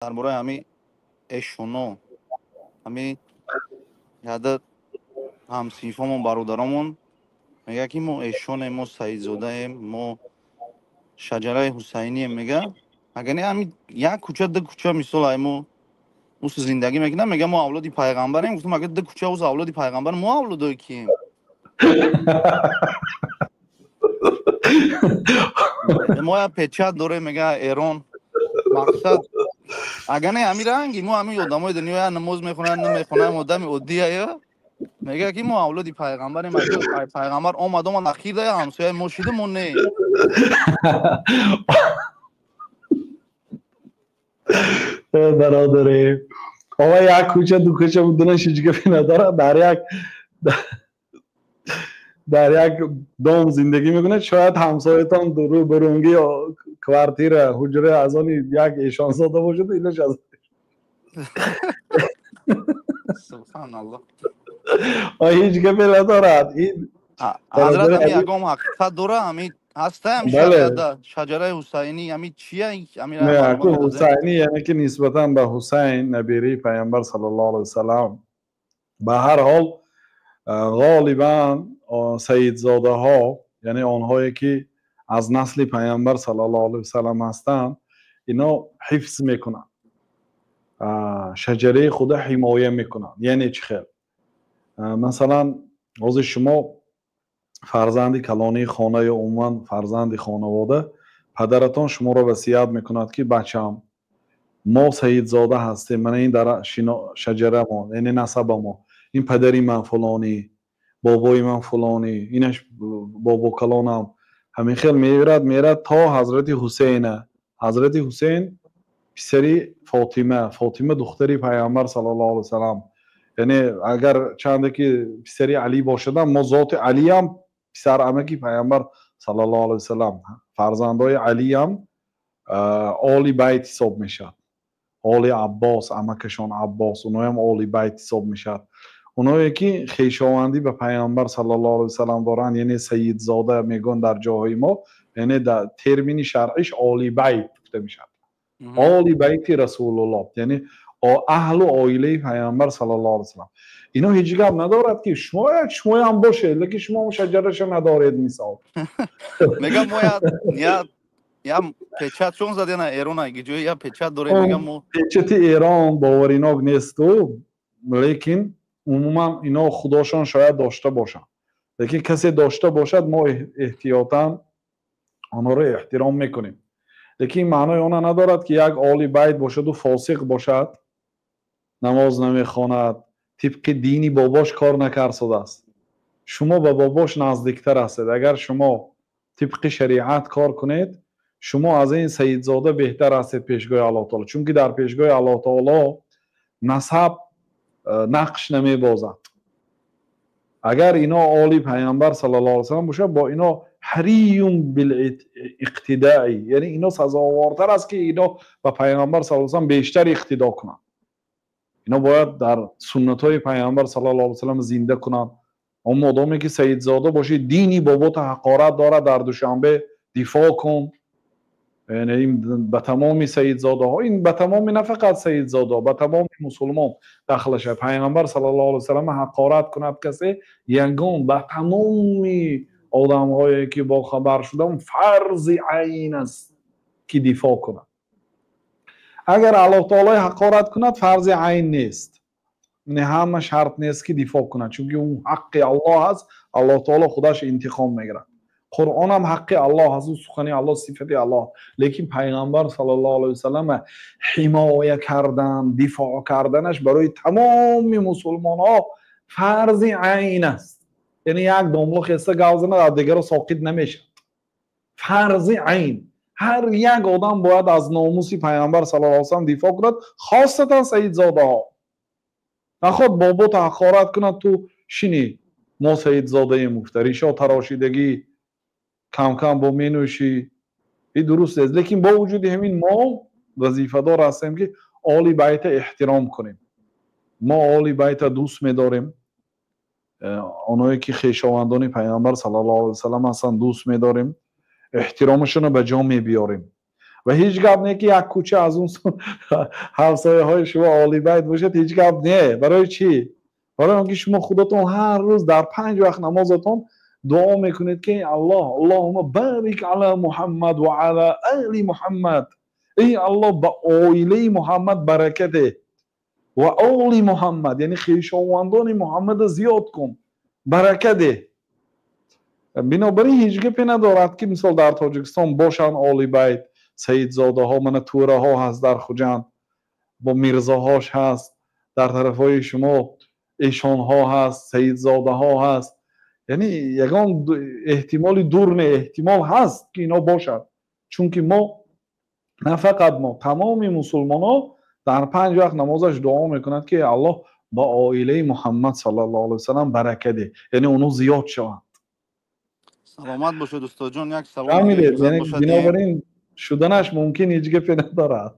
درباره همین عشق همین یاد همسیفمون برادرامون میگه که ما عشقونه ما سعیدزاده ایم ما شجره حسینی ایم میگه اگر نه همین یک کوچه ده کوچه مثال ایمو اوس زندگی میگه میگه ما اولادی پیغمبریم گفتم اگه ده کوچه اوس اولادی پیغمبر ما اولادای کیم ما یا پچه داره میگه ایران مقصد اگر نه همین رنگی ما همین آدمای دنیا نماز میخونن نمیخونن آدم عادیه یا میگه که ما اولادی پیغمبریم اگه پیغمبر آمد اخیر ده همسایه ما شده ما نه برادری آقا یک کوچه دو کوچه بدونش هیچ نداره در یک دام زندگی میکنه شاید همسایتان درو برونگی یا کوارتیر حجره از آن یک ایشان زاده باشه اینش از سبحان الله هیچ گپی ندارد این حضرت همین یکم حقیقت داره همین هسته هم بله شجره حسینی همین چیه همین نه معلومات اکو بده حسینی یعنی که نسبتا به حسین نبیری پیامبر صلی الله علیه وسلم به هر حال غالبا سیدزاده ها یعنی آنهایی که از نسل پیامبر صلی الله علیه وسلم هستند اینا حفظ میکنن شجره خود حمایه میکنن یعنی چی خیر مثلا از شما فرزند کلانی خانه یا عموما فرزند خانواده پدرتان شما را وصیت میکند که بچه‌ام ما سیدزاده هستیم من این در شجره ما یعنی نسب ما این پدری من فلانی بابای من فلانی اینش بابا کلانم همین خیل میرد تا حضرت حسین حضرت حسین پسری فاطمه دختری پیامبر صلی الله علیه وسلم یعنی اگر چنده که پسری علی باشدن ما ذات علی هم پسر عمکی پیامبر صلی الله علیه وسلم فرزندای علی هم آل بیت حساب میشد آل عباس عمکشان عباس اونها هم آل بیت حساب میشد اونایی که خویشاوندی به پیامبر صلی الله علیه وسلم دارن یعنی سیدزاده میگن در جاهای ما یعنی در ترمین شرعیش آل بیت گفته میشد آل بیت رسول الله یعنی اهل و عائله پیامبر صلی الله علیه وسلم اینا هیچ گپ ندارد که شما هم باشه لیکن شما مشجرش ندارید مثال میگم ما یا پچت چون زده نه ایران اگه جوی یا پچت داره میگم ما پچت ایران باوریناک نیست لیکن عموما اینا خداشان شاید داشته باشن لیکن کسی داشته باشد ما احتیاطاً آنها را احترام میکنیم لیکن معنای آن ندارد که یک آل بیت باشد و فاسق باشد نماز نمیخواند طبق دینی باباش کار نکرده است شما به باباش نزدیکتر هستید اگر شما طبق شریعت کار کنید شما از این سیدزاده بهتر هستید پیشگاه الله تعالی چون که در پیشگاه الله تعالی نسب نقش نمیبازد اگر اینا آل پیامبر صلی الله علیه وسلم باشه با اینا حریم بالاقتداء یعنی اینا سزاوارتر است که اینا با پیامبر صلی الله علیه وسلم بیشتر اقتدا کنند اینا باید در سنت های پیامبر صلی الله علیه وسلم زنده کنند اما مادامی که سیدزاده باشه دینی بابات حقارت داره در دوشنبه دفاع کن یعنی این به تمام سیدزاده ها این به تمام نه فقط سیدزاده به تمام مسلمان داخلش پیامبر صلی الله علیه وسلم حقارت کند کسی یگان به تمام آدم هایی که با خبر شدن فرض عین است که دفاع کند اگر الله تعالی حقارت کند فرض عین نیست نه همه شرط نیست که دفاع کند چون اون حق الله هست الله تعالی خودش انتقام میگیرد قرآن هم حق الله هست و سخنی الله صفت الله لیکن پیغمبر صلی الله علیه وسلم حمایه کردن دفاع کردنش برای تمام مسلمان ها فرض عین است یعنی یک داملو خسته گوزنه دیگر رو ساقط نمیشه فرض عین هر یک آدم باید از ناموس پیامبر صلی الله علیه وسلم دفاع کند خاصتا سیدزاده ها نخواد بابات حقارت کند تو شینی ما سیدزاده مفتریشا تراشیدگی کم کم با مینوشی این درست است لیکن با وجود همین ما وظیفه دار هستیم که آل بیت احترام کنیم ما آل بیت دوست می‌داریم اونایی که خویشاوندان پیامبر صلی الله علیه وسلم هستند دوست می‌داریم احترامشون رو به جا می‌بیاریم و هیچ گپ نه که یک کوچه از اون همسایه های شما آلی بیت باشد، هیچ گپ نه. برای چی؟ برای اینکه شما خودتون هر روز در 5 وقت نمازتون دعا میکنید که اللهم بارک علی محمد و علی آل محمد. ای الله با آیله محمد برکت ده و آل محمد، یعنی خویشاوندان محمد زیاد کن، برکت ده. بنابراین هیچ گپی ندارد که مثال در تاجیکستان باشن آلی بیت، سیدزاده ها، من توره ها هست در خوجند با میرزاهاش هست، در طرف های شما ایشان ها هست، سیدزاده ها هست. یعنی یگان احتمالی دور نه، احتمال هست که اینا باشد. چون که ما نه فقط ما، تمام مسلمان ها در 5 وقت نمازش دعا میکنند که الله با آیله محمد صلی الله علیه وسلم برکت ده، یعنی اونو زیاد شوند. سلامت باشد استاد جان. یک سوال دیگه همینه، اجازه یعنی باشد بنابراین شدنش ممکن هیچ گپی ندارد.